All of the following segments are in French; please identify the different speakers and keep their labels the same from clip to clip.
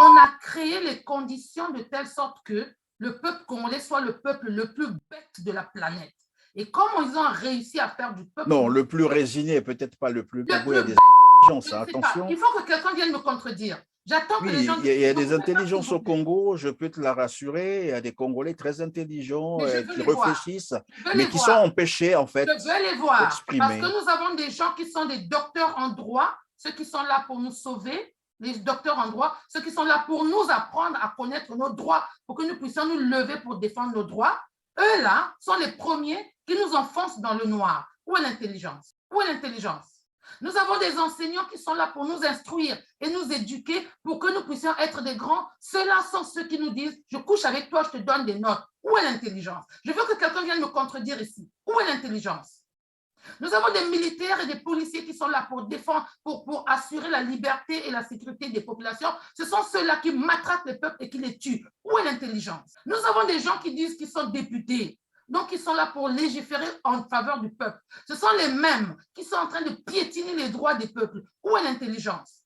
Speaker 1: on a créé les conditions de telle sorte que le peuple congolais soit le peuple le plus bête de la planète. Et comment ils ont réussi à faire du peuple...
Speaker 2: Non, le plus résigné, peut-être pas le plus bête.
Speaker 1: Il
Speaker 2: Il y a des intelligences, attention.
Speaker 1: Il faut que quelqu'un vienne me contredire. J'attends que les gens...
Speaker 2: Oui, il y a des intelligences au Congo, je peux te la rassurer. Il y a des Congolais très intelligents qui réfléchissent, mais qui sont empêchés, en fait,
Speaker 1: je veux les voir, parce
Speaker 2: d'exprimer.
Speaker 1: que nous avons des gens qui sont des docteurs en droit, ceux qui sont là pour nous sauver, les docteurs en droit, ceux qui sont là pour nous apprendre à connaître nos droits, pour que nous puissions nous lever pour défendre nos droits. Eux, là, sont les premiers qui nous enfoncent dans le noir. Où est l'intelligence? Où est l'intelligence? Nous avons des enseignants qui sont là pour nous instruire et nous éduquer pour que nous puissions être des grands. Ceux-là sont ceux qui nous disent, je couche avec toi, je te donne des notes. Où est l'intelligence? Je veux que quelqu'un vienne me contredire ici. Où est l'intelligence? Nous avons des militaires et des policiers qui sont là pour défendre, pour assurer la liberté et la sécurité des populations. Ce sont ceux-là qui matraquent les peuples et qui les tuent. Où est l'intelligence? Nous avons des gens qui disent qu'ils sont députés. Donc, ils sont là pour légiférer en faveur du peuple. Ce sont les mêmes qui sont en train de piétiner les droits des peuples. Où est l'intelligence?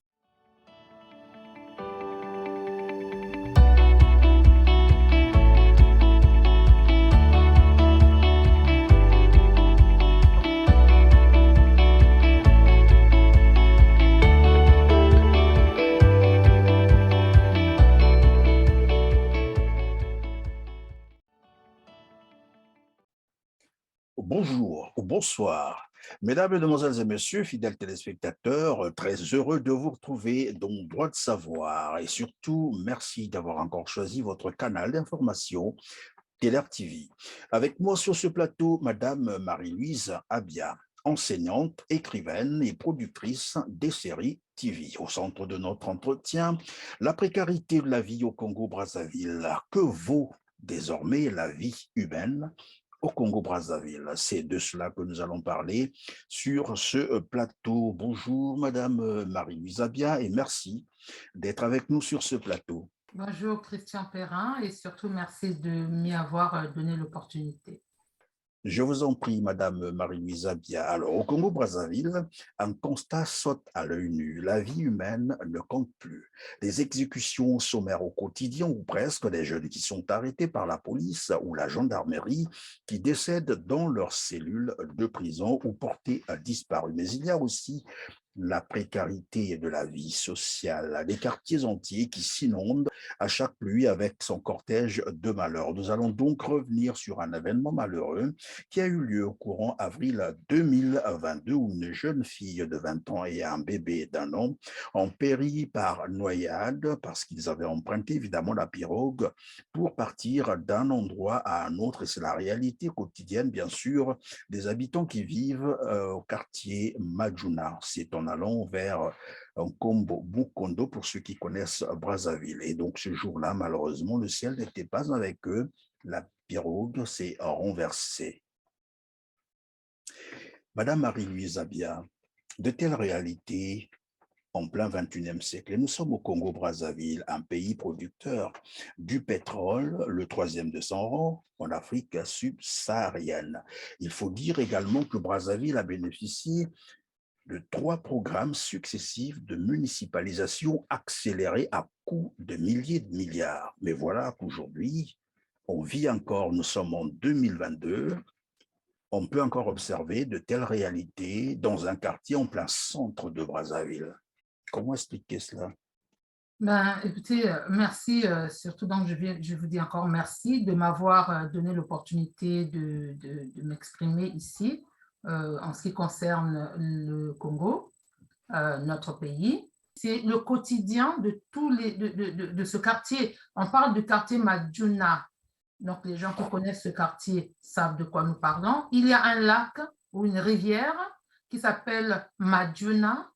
Speaker 2: Bonjour ou bonsoir. Mesdames, Mesdemoiselles et Messieurs, fidèles téléspectateurs, très heureux de vous retrouver dans Droit de Savoir et surtout, merci d'avoir encore choisi votre canal d'information Téler TV. Avec moi sur ce plateau, Madame Marie-Louise Abia, enseignante, écrivaine et productrice des séries TV. Au centre de notre entretien, la précarité de la vie au Congo-Brazzaville. Que vaut désormais la vie humaine au Congo-Brazzaville? C'est de cela que nous allons parler sur ce plateau. Bonjour, Madame Marie-Louise Abia, et merci d'être avec nous sur ce plateau.
Speaker 1: Bonjour, Christian Perrin, et surtout merci de m'y avoir donné l'opportunité.
Speaker 2: Je vous en prie, Madame Marie-Louise Abia. Alors, au Congo-Brazzaville, un constat saute à l'œil nu. La vie humaine ne compte plus. Les exécutions sommaires au quotidien, ou presque, des jeunes qui sont arrêtés par la police ou la gendarmerie, qui décèdent dans leurs cellules de prison ou portés à disparu. Mais il y a aussi la précarité de la vie sociale, des quartiers entiers qui s'inondent à chaque pluie avec son cortège de malheurs. Nous allons donc revenir sur un événement malheureux qui a eu lieu au courant avril 2022 où une jeune fille de 20 ans et un bébé d'1 an ont péri par noyade parce qu'ils avaient emprunté évidemment la pirogue pour partir d'un endroit à un autre. Et c'est la réalité quotidienne, bien sûr, des habitants qui vivent au quartier Majuna. C'est en allant vers Nkombo Bukondo pour ceux qui connaissent Brazzaville. Et donc ce jour-là, malheureusement, le ciel n'était pas avec eux. La pirogue s'est renversée. Madame Marie-Louise Abia, de telles réalités en plein XXIe siècle, et nous sommes au Congo-Brazzaville, un pays producteur du pétrole, le troisième de son rang en Afrique subsaharienne. Il faut dire également que le Brazzaville a bénéficié de 3 programmes successifs de municipalisation accélérés à coût de milliers de milliards. Mais voilà qu'aujourd'hui, on vit encore, nous sommes en 2022, on peut encore observer de telles réalités dans un quartier en plein centre de Brazzaville. Comment expliquer cela?
Speaker 1: Ben, écoutez, merci, surtout donc je vous dis encore merci de m'avoir donné l'opportunité de m'exprimer ici en ce qui concerne le Congo, notre pays. C'est le quotidien de de ce quartier. On parle du quartier Madjuna. Donc, les gens qui connaissent ce quartier savent de quoi nous parlons. Il y a un lac ou une rivière qui s'appelle Madjuna.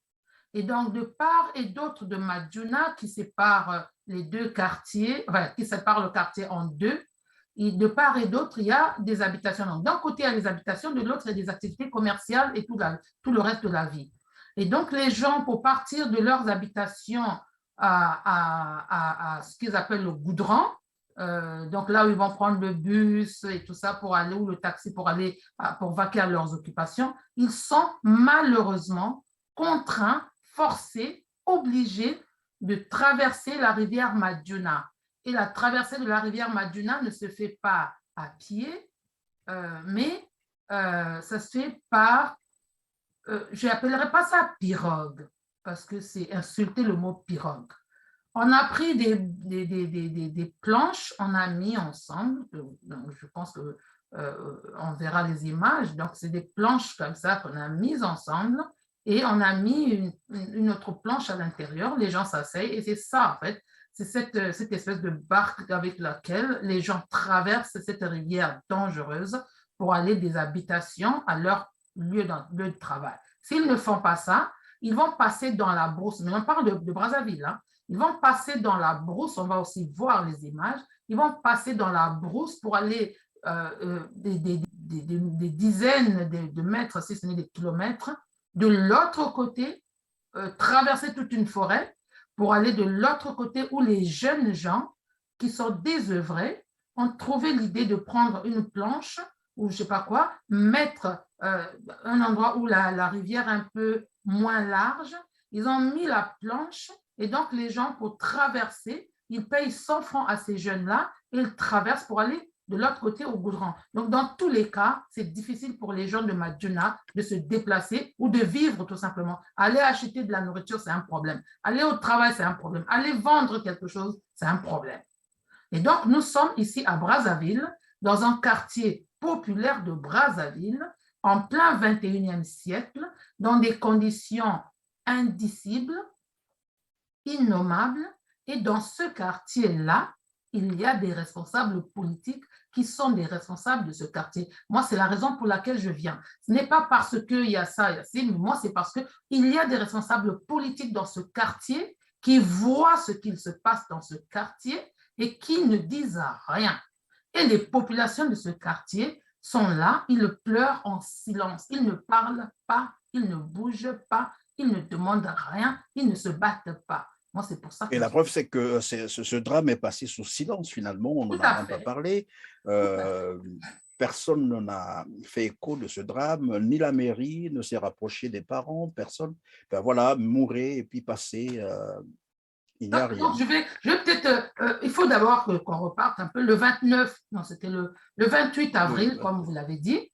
Speaker 1: Et donc, de part et d'autre de Madjuna, qui sépare les deux quartiers, enfin, qui sépare le quartier en deux, et de part et d'autre, il y a des habitations. Donc, d'un côté, il y a les habitations, de l'autre, il y a des activités commerciales et tout le reste de la vie. Et donc, les gens, pour partir de leurs habitations à ce qu'ils appellent le goudron, donc là où ils vont prendre le bus et tout ça pour aller, ou le taxi pour vaquer à leurs occupations, ils sont malheureusement contraints, forcés, obligés de traverser la rivière Madjuna. Et la traversée de la rivière Madjuna ne se fait pas à pied, mais ça se fait par, je n'appellerai pas ça pirogue, parce que c'est insulter le mot pirogue. On a pris des planches, on a mis ensemble, donc je pense que on verra les images, donc c'est des planches comme ça qu'on a mises ensemble et on a mis une autre planche à l'intérieur, les gens s'asseyent et c'est ça en fait, c'est cette espèce de barque avec laquelle les gens traversent cette rivière dangereuse pour aller des habitations à leur lieu de travail. S'ils ne font pas ça, ils vont passer dans la brousse, mais on parle de Brazzaville, hein. Ils vont passer dans la brousse, on va aussi voir les images, ils vont passer dans la brousse pour aller des dizaines de mètres, si ce n'est des kilomètres, de l'autre côté, traverser toute une forêt pour aller de l'autre côté où les jeunes gens qui sont désœuvrés ont trouvé l'idée de prendre une planche ou je ne sais pas quoi, mettre un endroit où la rivière est un peu moins large. Ils ont mis la planche et donc les gens, pour traverser, ils payent 100 francs à ces jeunes-là et ils traversent pour aller de l'autre côté au Goudron. Donc, dans tous les cas, c'est difficile pour les gens de Madjuna de se déplacer ou de vivre tout simplement. Aller acheter de la nourriture, c'est un problème. Aller au travail, c'est un problème. Aller vendre quelque chose, c'est un problème. Et donc, nous sommes ici à Brazzaville, dans un quartier populaire de Brazzaville, en plein 21e siècle, dans des conditions indicibles, innommables. Et dans ce quartier-là, il y a des responsables politiques qui sont des responsables de ce quartier. Moi, c'est la raison pour laquelle je viens. Ce n'est pas parce qu'il y a ça, il y a ça, mais moi, c'est parce qu'il y a des responsables politiques dans ce quartier qui voient ce qu'il se passe dans ce quartier et qui ne disent rien. Et les populations de ce quartier sont là, ils pleurent en silence, ils ne parlent pas, ils ne bougent pas, ils ne demandent rien, ils ne se battent pas. Moi, c'est pour ça que
Speaker 2: et la preuve, c'est que ce drame est passé sous silence finalement, on n'en a pas parlé. Personne n'en a fait écho de ce drame, ni la mairie ne s'est rapprochée des parents, personne. Ben voilà, mourir et puis passer, il n'y a rien.
Speaker 1: Donc, je vais peut-être, il faut d'abord qu'on reparte un peu. Le 29, non, c'était le 28 avril, oui, comme vous l'avez dit,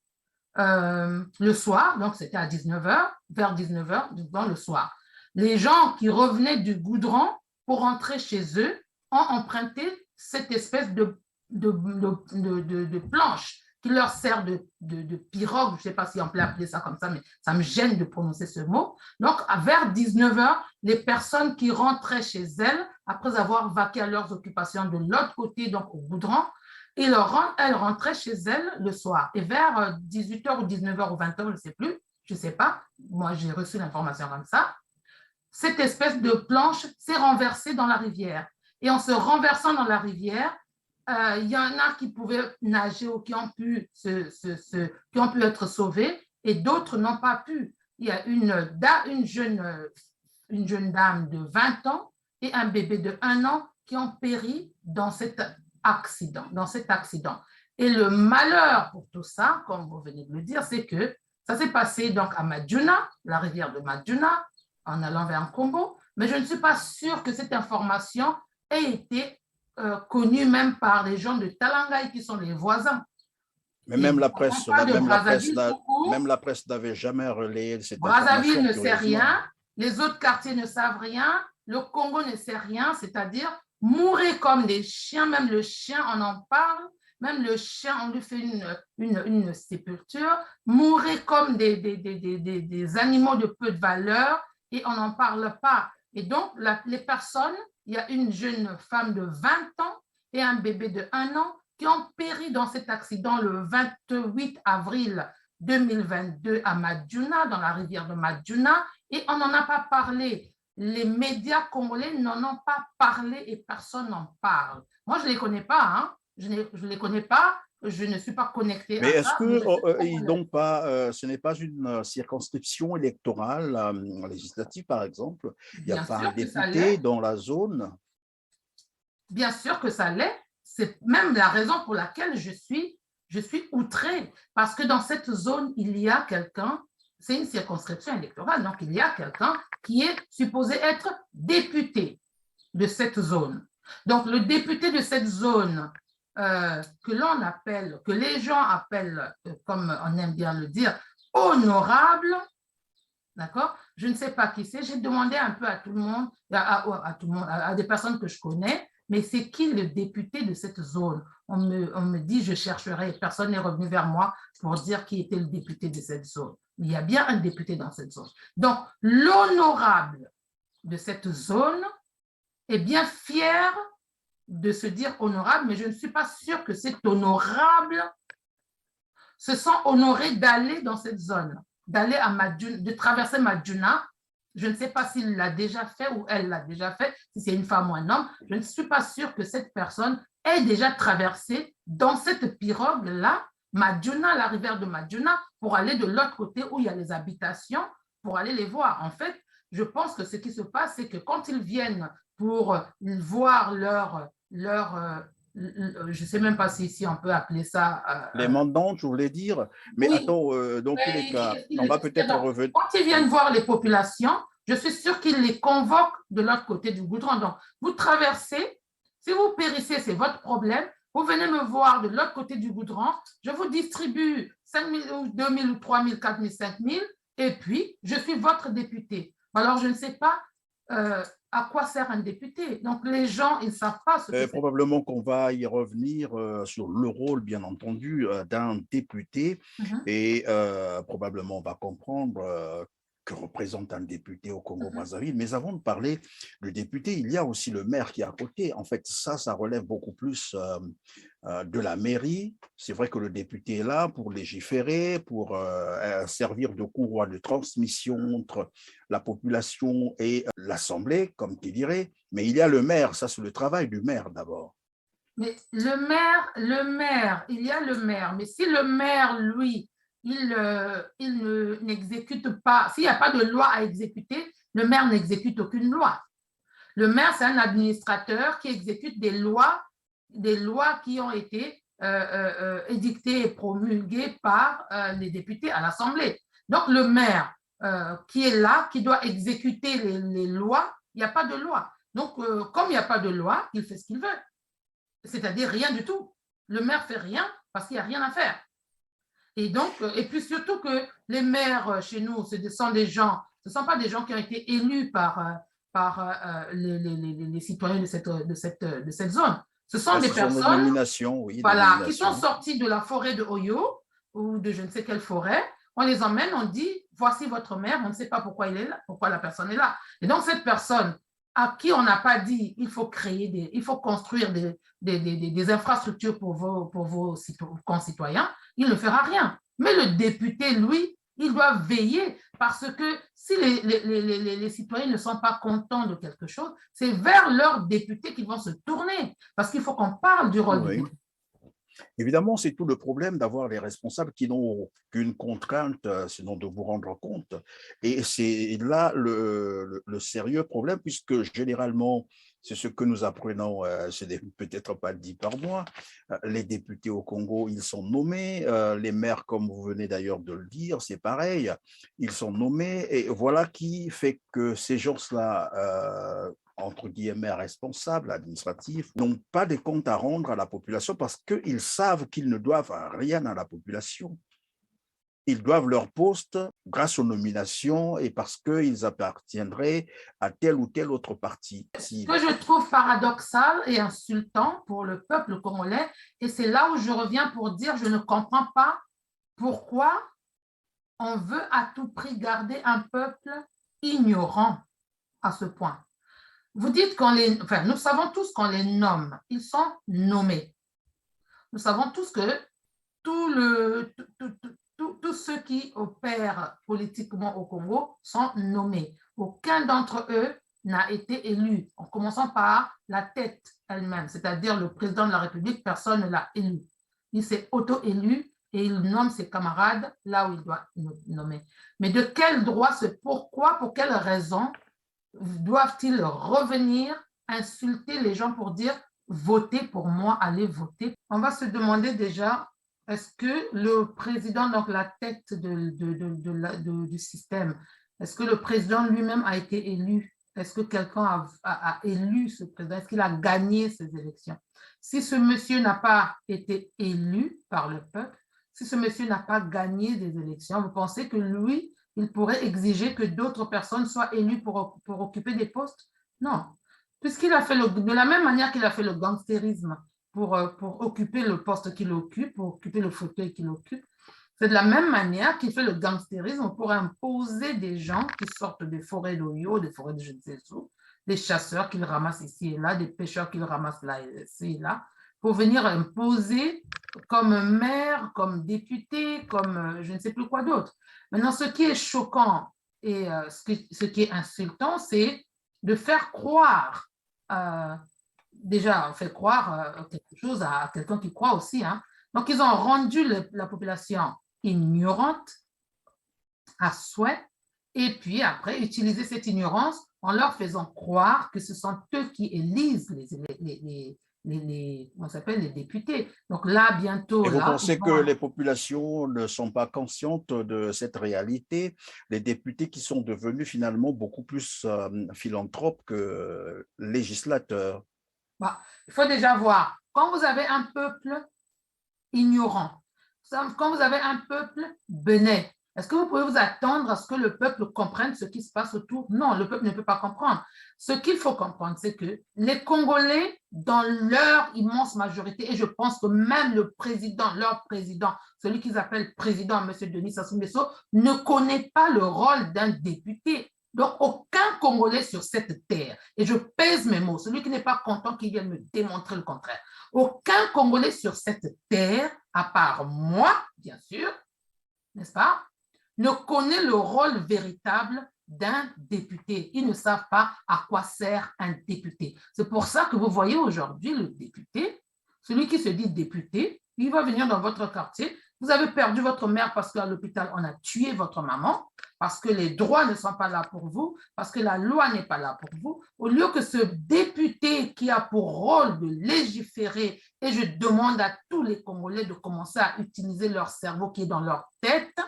Speaker 1: le soir, donc c'était à 19h, vers 19h, dans le soir. Les gens qui revenaient du Goudron pour rentrer chez eux ont emprunté cette espèce de planche qui leur sert de pirogue, je ne sais pas si on peut appeler ça comme ça, mais ça me gêne de prononcer ce mot. Donc, vers 19h, les personnes qui rentraient chez elles, après avoir vaqué à leurs occupations de l'autre côté, donc au Goudron, elles rentraient chez elles le soir. Et vers 18h ou 19h ou 20h, je ne sais pas, moi j'ai reçu l'information comme ça, cette espèce de planche s'est renversée dans la rivière. Et en se renversant dans la rivière, il y en a qui pouvaient nager ou qui ont pu être sauvés et d'autres n'ont pas pu. Il y a une jeune dame de 20 ans et un bébé de 1 an qui ont péri dans cet accident. Et le malheur pour tout ça, comme vous venez de le dire, c'est que ça s'est passé donc à Madjuna, la rivière de Madjuna, en allant vers Congo, mais je ne suis pas sûre que cette information ait été connue même par les gens de Talangaï qui sont les voisins.
Speaker 2: Mais même la presse n'avait jamais relayé cette information.
Speaker 1: Brazzaville ne sait rien, les autres quartiers ne savent rien, le Congo ne sait rien, c'est-à-dire mourir comme des chiens, même le chien, on en parle, même le chien, on lui fait une sépulture, mourir comme des animaux de peu de valeur, et on n'en parle pas. Et donc, les personnes, il y a une jeune femme de 20 ans et un bébé de 1 an qui ont péri dans cet accident le 28 avril 2022 à Madjuna, dans la rivière de Madjuna, et on n'en a pas parlé. Les médias congolais n'en ont pas parlé et personne n'en parle. Moi, je ne les connais pas, hein. Je ne les connais pas. Je ne suis pas connectée
Speaker 2: mais
Speaker 1: à ça.
Speaker 2: Mais est-ce que ce n'est pas une circonscription électorale législative, par exemple? Il n'y a pas un député dans la zone?
Speaker 1: Bien sûr que ça l'est. C'est même la raison pour laquelle je suis outrée. Parce que dans cette zone, il y a quelqu'un, c'est une circonscription électorale, donc il y a quelqu'un qui est supposé être député. de cette zone. Donc, le député de cette zone que l'on appelle, que les gens appellent, comme on aime bien le dire, honorable, d'accord? Je ne sais pas qui c'est. J'ai demandé un peu à tout le monde, à des personnes que je connais, mais c'est qui le député de cette zone? On me dit, je chercherai. Personne n'est revenu vers moi pour dire qui était le député de cette zone. Il y a bien un député dans cette zone. Donc, l'honorable de cette zone est bien fier de se dire honorable, mais je ne suis pas sûre que cet honorable se sent honoré d'aller dans cette zone, d'aller à Madjuna, de traverser Madjuna. Je ne sais pas s'il l'a déjà fait ou elle l'a déjà fait, si c'est une femme ou un homme. Je ne suis pas sûre que cette personne ait déjà traversé dans cette pirogue-là, Madjuna, la rivière de Madjuna, pour aller de l'autre côté où il y a les habitations, pour aller les voir. En fait, je pense que ce qui se passe, c'est que quand ils viennent pour voir je ne sais même pas si ici on peut appeler ça.
Speaker 2: Les mandantes, je voulais dire. Mais
Speaker 1: Oui,
Speaker 2: attends, dans tous les cas, on va peut-être revenir.
Speaker 1: quand ils viennent voir les populations, je suis sûre qu'ils les convoquent de l'autre côté du goudron. Donc, vous traversez, si vous périssez, c'est votre problème. Vous venez me voir de l'autre côté du goudron, je vous distribue 5 000, 2 000, 3 000, 4 000, 5 000, et puis je suis votre député. Alors, je ne sais pas à quoi sert un député. Donc, les gens, ils ne savent pas ce que c'est.
Speaker 2: Probablement qu'on va y revenir sur le rôle, bien entendu, d'un député et probablement on va comprendre que représente un député au Congo-Brazzaville. Mais avant de parler du député, il y a aussi le maire qui est à côté. En fait, ça relève beaucoup plus de la mairie. C'est vrai que le député est là pour légiférer, pour servir de courroie de transmission entre la population et l'Assemblée, comme qui dirait. Mais il y a le maire, ça c'est le travail du maire d'abord.
Speaker 1: Mais le maire, il y a le maire. Mais si le maire, lui, il n'exécute pas, s'il n'y a pas de loi à exécuter, le maire n'exécute aucune loi. Le maire, c'est un administrateur qui exécute des lois qui ont été édictées et promulguées par les députés à l'Assemblée. Donc, le maire qui est là, qui doit exécuter les lois, il n'y a pas de loi. Donc, comme il n'y a pas de loi, il fait ce qu'il veut. C'est-à-dire rien du tout. Le maire ne fait rien parce qu'il n'y a rien à faire. Et donc, et puis surtout que les maires chez nous, ce sont des gens, ce ne sont pas des gens qui ont été élus par les citoyens de cette zone. Ce sont des personnes voilà, qui sont sorties de la forêt de Oyo ou de je ne sais quelle forêt. On les emmène, on dit, voici votre maire, on ne sait pas pourquoi il est là, pourquoi la personne est là. Et donc, cette personne à qui on n'a pas dit, il faut construire des infrastructures pour vos concitoyens, il ne fera rien. Mais le député, lui, il doit veiller parce que si les citoyens ne sont pas contents de quelque chose, c'est vers leurs députés qu'ils vont se tourner parce qu'il faut qu'on parle du rôle du député.
Speaker 2: Évidemment, c'est tout le problème d'avoir les responsables qui n'ont aucune contrainte, sinon de vous rendre compte. Et c'est là le sérieux problème, puisque généralement, c'est ce que nous apprenons, ce n'est peut-être pas dit par moi, les députés au Congo, ils sont nommés, les maires, comme vous venez d'ailleurs de le dire, c'est pareil, ils sont nommés, et voilà qui fait que ces gens-là, entre guillemets, responsables, administratifs, n'ont pas de comptes à rendre à la population parce qu'ils savent qu'ils ne doivent rien à la population. Ils doivent leur poste grâce aux nominations et parce qu'ils appartiendraient à tel ou tel autre parti.
Speaker 1: Ce que je trouve paradoxal et insultant pour le peuple congolais, et c'est là où je reviens pour dire je ne comprends pas pourquoi on veut à tout prix garder un peuple ignorant à ce point. Vous dites nous savons tous qu'on les nomme, ils sont nommés. Nous savons tous que tous ceux qui opèrent politiquement au Congo sont nommés. Aucun d'entre eux n'a été élu, en commençant par la tête elle-même, c'est-à-dire le président de la République, personne ne l'a élu. Il s'est auto-élu et il nomme ses camarades là où il doit nommer. Mais de quel droit, pourquoi, pour quelle raison doivent-ils revenir insulter les gens pour dire « votez pour moi, allez voter ». On va se demander déjà, est-ce que le président, donc la tête du système, est-ce que le président lui-même a été élu est-ce que quelqu'un a élu ce président? Est-ce qu'il a gagné ces élections? Si ce monsieur n'a pas été élu par le peuple, si ce monsieur n'a pas gagné des élections, vous pensez que lui, il pourrait exiger que d'autres personnes soient élues pour occuper des postes? Non. Puisqu'il a fait de la même manière qu'il a fait le gangstérisme pour occuper le poste qu'il occupe, pour occuper le fauteuil qu'il occupe, c'est de la même manière qu'il fait le gangstérisme pour imposer des gens qui sortent des forêts d'Oyo, des forêts de je ne sais où, des chasseurs qu'il ramasse ici et là, des pêcheurs qu'il ramasse là ici et là, pour venir imposer comme maire, comme député, comme je ne sais plus quoi d'autre. Maintenant, ce qui est choquant et ce qui est insultant, c'est de faire croire, déjà, on fait croire quelque chose à quelqu'un qui croit aussi. Hein. Donc, ils ont rendu la population ignorante à souhait, et puis après, utiliser cette ignorance en leur faisant croire que ce sont eux qui élisent les députés. Donc là, bientôt...
Speaker 2: Et vous
Speaker 1: là,
Speaker 2: pensez que les populations ne sont pas conscientes de cette réalité? Les députés qui sont devenus finalement beaucoup plus philanthropes que législateurs.
Speaker 1: Bah, il faut déjà voir, quand vous avez un peuple ignorant, quand vous avez un peuple bénin, est-ce que vous pouvez vous attendre à ce que le peuple comprenne ce qui se passe autour? Non, le peuple ne peut pas comprendre. Ce qu'il faut comprendre, c'est que les Congolais, dans leur immense majorité, et je pense que même le président, leur président, celui qu'ils appellent président, M. Denis Sassou Nguesso, ne connaît pas le rôle d'un député. Donc, aucun Congolais sur cette terre, et je pèse mes mots, celui qui n'est pas content qu'il vienne me démontrer le contraire, aucun Congolais sur cette terre, à part moi, bien sûr, n'est-ce pas, ne connaît le rôle véritable d'un député. Ils ne savent pas à quoi sert un député. C'est pour ça que vous voyez aujourd'hui le député, celui qui se dit député, il va venir dans votre quartier. Vous avez perdu votre mère parce qu'à l'hôpital, on a tué votre maman, parce que les droits ne sont pas là pour vous, parce que la loi n'est pas là pour vous. Au lieu que ce député qui a pour rôle de légiférer, et je demande à tous les Congolais de commencer à utiliser leur cerveau qui est dans leur tête,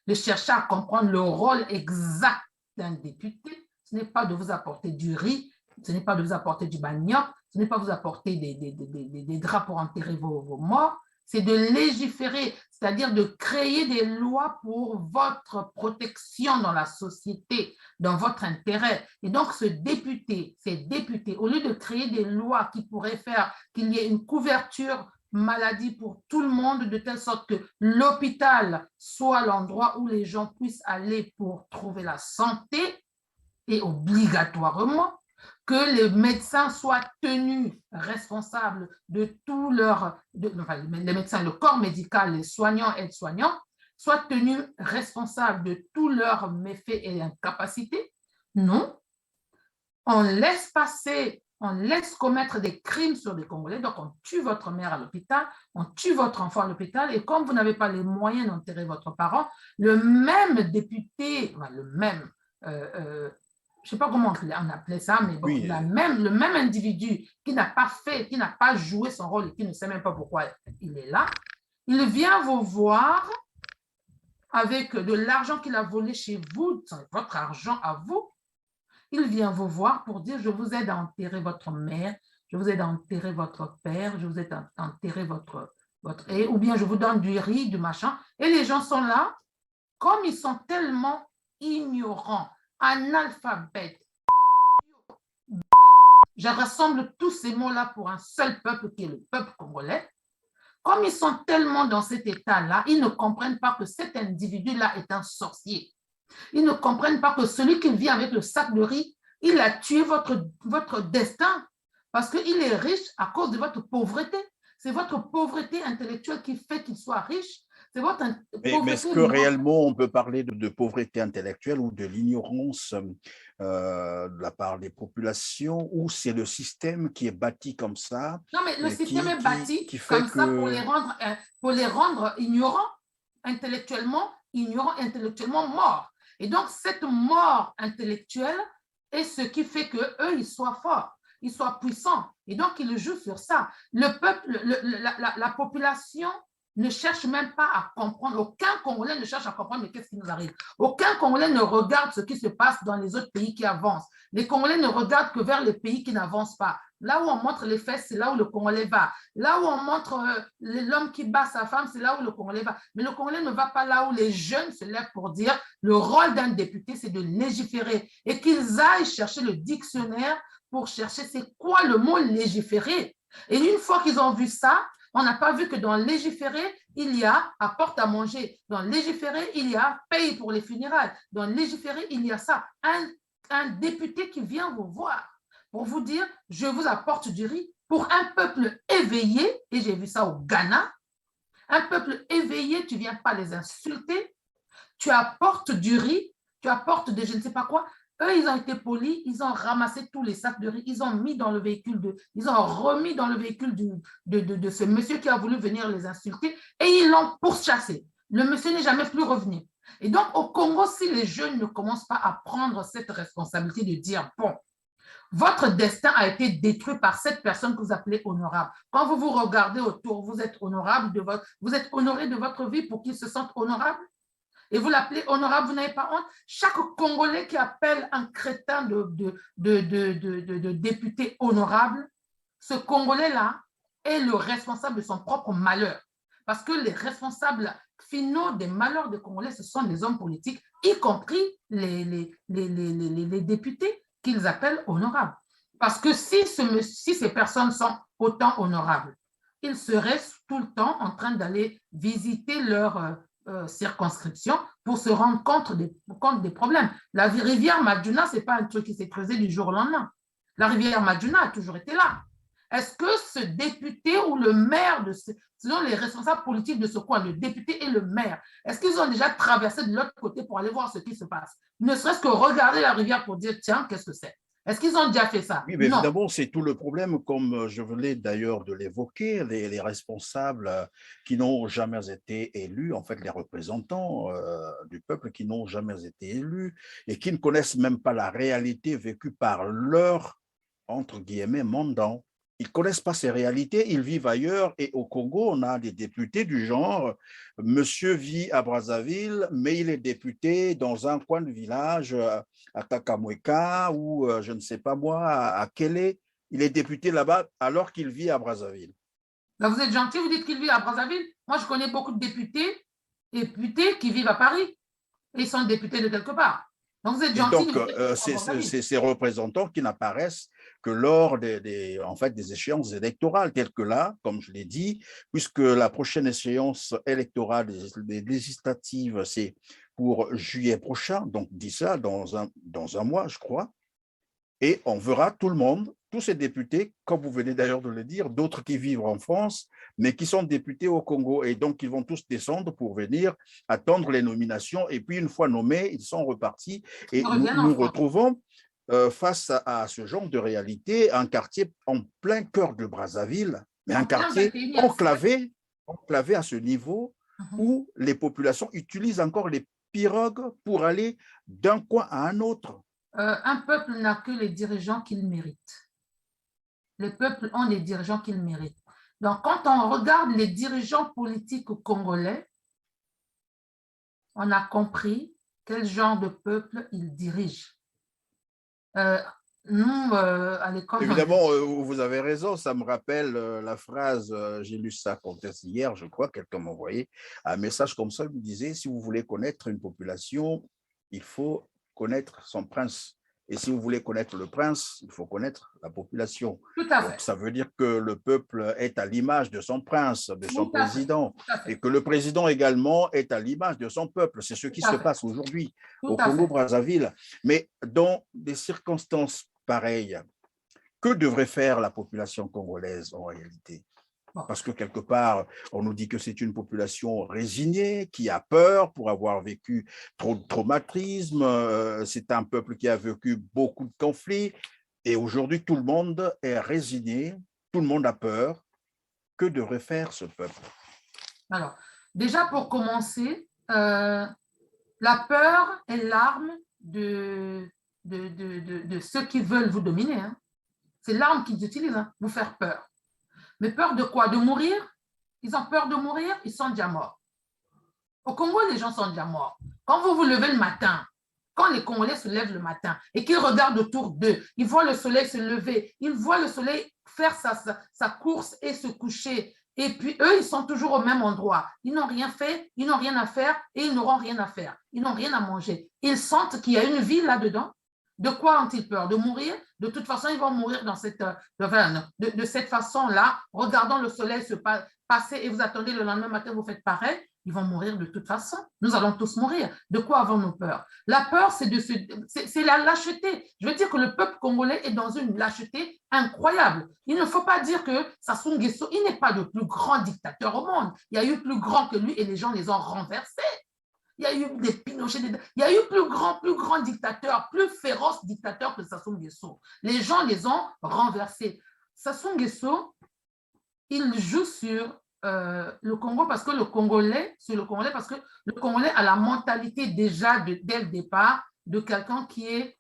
Speaker 1: de chercher à comprendre le rôle exact d'un député, ce n'est pas de vous apporter du riz, ce n'est pas de vous apporter du manioc, ce n'est pas de vous apporter des draps pour enterrer vos morts, c'est de légiférer, c'est-à-dire de créer des lois pour votre protection dans la société, dans votre intérêt. Et donc, ces députés, au lieu de créer des lois qui pourraient faire qu'il y ait une couverture maladie pour tout le monde, de telle sorte que l'hôpital soit l'endroit où les gens puissent aller pour trouver la santé, et obligatoirement que les médecins soient tenus responsables de tout leur, les médecins, le corps médical, les soignants, aides-soignants, soient tenus responsables de tous leurs méfaits et incapacités. Non, on laisse passer, on laisse commettre des crimes sur les Congolais, donc on tue votre mère à l'hôpital, on tue votre enfant à l'hôpital, et comme vous n'avez pas les moyens d'enterrer votre parent, le même député, le même, je ne sais pas comment on appelait ça, mais bon,
Speaker 2: Oui.
Speaker 1: le même individu qui n'a pas fait, qui n'a pas joué son rôle et qui ne sait même pas pourquoi il est là, il vient vous voir avec de l'argent qu'il a volé chez vous, votre argent à vous, il vient vous voir pour dire, je vous aide à enterrer votre mère, je vous aide à enterrer votre père, je vous aide à enterrer votre ou bien je vous donne du riz, du machin. Et les gens sont là, comme ils sont tellement ignorants, analphabètes. Je rassemble tous ces mots-là pour un seul peuple qui est le peuple congolais. Comme ils sont tellement dans cet état-là, ils ne comprennent pas que cet individu-là est un sorcier. Ils ne comprennent pas que celui qui vit avec le sac de riz, il a tué votre destin parce qu'il est riche à cause de votre pauvreté. C'est votre pauvreté intellectuelle qui fait qu'il soit riche.
Speaker 2: Mais est-ce que réellement on peut parler de pauvreté intellectuelle ou de l'ignorance de la part des populations, ou c'est le système qui est bâti comme ça?
Speaker 1: Non, mais le système est bâti comme ça pour les rendre ignorants, intellectuellement morts. Et donc, cette mort intellectuelle est ce qui fait qu'eux, ils soient forts, ils soient puissants. Et donc, ils jouent sur ça. Le peuple, la population ne cherche même pas à comprendre. Aucun Congolais ne cherche à comprendre mais qu'est-ce qui nous arrive. Aucun Congolais ne regarde ce qui se passe dans les autres pays qui avancent. Les Congolais ne regardent que vers les pays qui n'avancent pas. Là où on montre les fesses, c'est là où le Congolais va. Là où on montre l'homme qui bat sa femme, c'est là où le Congolais va. Mais le Congolais ne va pas là où les jeunes se lèvent pour dire le rôle d'un député, c'est de légiférer et qu'ils aillent chercher le dictionnaire pour chercher c'est quoi le mot légiférer. Et une fois qu'ils ont vu ça, on n'a pas vu que dans légiférer, il y a apporte à manger. Dans légiférer, il y a paye pour les funérailles. Dans légiférer, il y a ça. Un député qui vient vous voir pour vous dire, je vous apporte du riz. Pour un peuple éveillé, et j'ai vu ça au Ghana, un peuple éveillé, tu ne viens pas les insulter, tu apportes du riz, tu apportes de je ne sais pas quoi. Eux, ils ont été polis, ils ont ramassé tous les sacs de riz, ils ont mis dans le véhicule, ils ont remis dans le véhicule de ce monsieur qui a voulu venir les insulter et ils l'ont pourchassé. Le monsieur n'est jamais plus revenu. Et donc, au Congo, si les jeunes ne commencent pas à prendre cette responsabilité de dire, bon, votre destin a été détruit par cette personne que vous appelez honorable. Quand vous vous regardez autour, vous êtes honorable vous êtes honoré de votre vie pour qu'il se sente honorable. Et vous l'appelez honorable, vous n'avez pas honte. Chaque Congolais qui appelle un crétin de député honorable, ce Congolais-là est le responsable de son propre malheur. Parce que les responsables finaux des malheurs des Congolais, ce sont les hommes politiques, y compris les députés qu'ils appellent honorables. Parce que si ces personnes sont autant honorables, ils seraient tout le temps en train d'aller visiter leur circonscription pour se rendre compte des problèmes. La rivière Madjuna, ce n'est pas un truc qui s'est creusé du jour au lendemain. La rivière Madjuna a toujours été là. Est-ce que ce député ou le maire, selon les responsables politiques de ce coin, le député et le maire, est-ce qu'ils ont déjà traversé de l'autre côté pour aller voir ce qui se passe? Ne serait-ce que regarder la rivière pour dire, tiens, qu'est-ce que c'est? Est-ce qu'ils ont déjà fait ça?
Speaker 2: Oui, mais évidemment, c'est tout le problème, comme je venais d'ailleurs de l'évoquer, les responsables qui n'ont jamais été élus, en fait, les représentants du peuple qui n'ont jamais été élus et qui ne connaissent même pas la réalité vécue par leur, entre guillemets, mandant. Ils ne connaissent pas ces réalités, ils vivent ailleurs. Et au Congo, on a des députés du genre, monsieur vit à Brazzaville, mais il est député dans un coin de village à Kakamweka ou je ne sais pas moi, à Kélé. Il est député là-bas alors qu'il vit à Brazzaville.
Speaker 1: Là, vous êtes gentil, vous dites qu'il vit à Brazzaville. Moi, je connais beaucoup de députés qui vivent à Paris. Et ils sont députés de quelque part. Donc, vous êtes gentil.
Speaker 2: Et donc, c'est ces représentants qui n'apparaissent que lors en fait, des échéances électorales, telles que là, comme je l'ai dit, puisque la prochaine échéance électorale des législatives, c'est pour juillet prochain, donc d'ici là, dans un mois, je crois. Et on verra tout le monde, tous ces députés, comme vous venez d'ailleurs de le dire, d'autres qui vivent en France, mais qui sont députés au Congo. Et donc, ils vont tous descendre pour venir attendre les nominations. Et puis, une fois nommés, ils sont repartis. Et nous retrouvons, face à ce genre de réalité, un quartier en plein cœur de Brazzaville, mais un quartier enclavé à ce niveau où les populations utilisent encore les pirogues pour aller d'un coin à un autre.
Speaker 1: Un peuple n'a que les dirigeants qu'il mérite. Les peuples ont les dirigeants qu'ils méritent. Donc, quand on regarde les dirigeants politiques congolais, on a compris quel genre de peuple ils dirigent. Nous, à l'école...
Speaker 2: Évidemment, vous avez raison, ça me rappelle la phrase, j'ai lu ça hier, je crois, quelqu'un m'a envoyé un message comme ça, il me disait, si vous voulez connaître une population, il faut connaître son prince. Et si vous voulez connaître le prince, il faut connaître la population.
Speaker 1: Tout à fait.
Speaker 2: Donc, ça veut dire que le peuple est à l'image de son prince, de son président, et que le président également est à l'image de son peuple. C'est ce qui se passe aujourd'hui au Congo-Brazzaville. Mais dans des circonstances pareilles, que devrait faire la population congolaise en réalité? Parce que quelque part, on nous dit que c'est une population résignée, qui a peur pour avoir vécu trop de traumatisme. C'est un peuple qui a vécu beaucoup de conflits. Et aujourd'hui, tout le monde est résigné, tout le monde a peur. Que devrait faire ce peuple?
Speaker 1: Alors, déjà pour commencer, la peur est l'arme de ceux qui veulent vous dominer. Hein. C'est l'arme qu'ils utilisent, hein, vous faire peur. Mais peur de quoi? De mourir? Ils ont peur de mourir, ils sont déjà morts. Au Congo, les gens sont déjà morts. Quand vous vous levez le matin, quand les Congolais se lèvent le matin et qu'ils regardent autour d'eux, ils voient le soleil se lever, ils voient le soleil faire sa course et se coucher. Et puis, eux, ils sont toujours au même endroit. Ils n'ont rien fait, ils n'ont rien à faire et ils n'auront rien à faire. Ils n'ont rien à manger. Ils sentent qu'il y a une vie là-dedans. De quoi ont-ils peur? De mourir? De toute façon, ils vont mourir dans de cette façon-là, regardant le soleil se passer et vous attendez le lendemain matin, vous faites pareil. Ils vont mourir de toute façon. Nous allons tous mourir. De quoi avons-nous peur? La peur, c'est la lâcheté. Je veux dire que le peuple congolais est dans une lâcheté incroyable. Il ne faut pas dire que Sassou Nguesso, il n'est pas le plus grand dictateur au monde. Il y a eu plus grand que lui et les gens les ont renversés. Il y a eu des Pinochet, il y a eu plus grand dictateur, plus féroce dictateur que Sassou Nguesso. Les gens les ont renversés. Sassou Nguesso, il joue sur le Congo parce que le Congolais a la mentalité déjà dès le départ de quelqu'un qui est